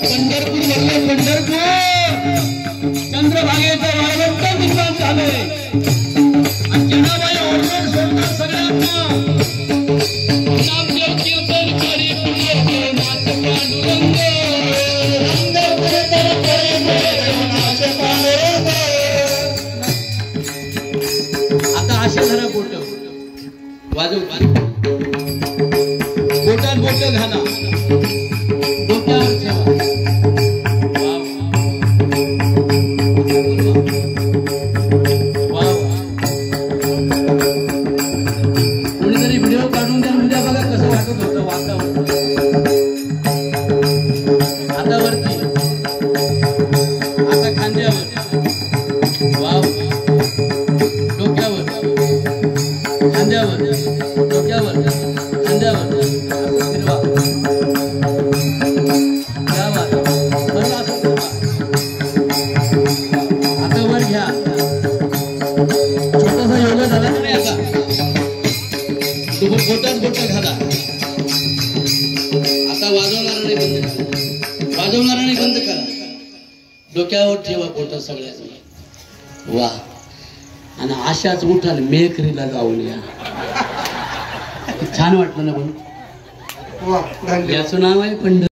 पंढरपूर वरले पंढरपूर चंद्रभागेचं वाळवंट विद्वान झालंय आणि जनाबाई ऑर्डर सोडतात सगळ्यांना नामदेवची पण करी पुण्य नाथ पांडुरंग आता अशा धरा बोट वाजव बोटात बोट घाला डोक्यावर ठेवा कोणीतरी व्हिडिओ काढून द्या उद्या बघा कसं वाटत होतं वातावरण आता वरती आता खांद्यावर वाव डोक्यावर खांद्यावर डोक्यावर खांद्यावर फिरवा आता वर घ्या छोटासा योगा झाला नाही आता बोटात बोट घाला आता वाजवणार नाही बंद करा वाजवणार नाही बंद करा डोक्यावर ठेवा बोट सगळ्याच वा आणि अशाच उठाल मेखरीला जाऊन या छान वाटलं ना पण याचं नाव आहे पंढरपूर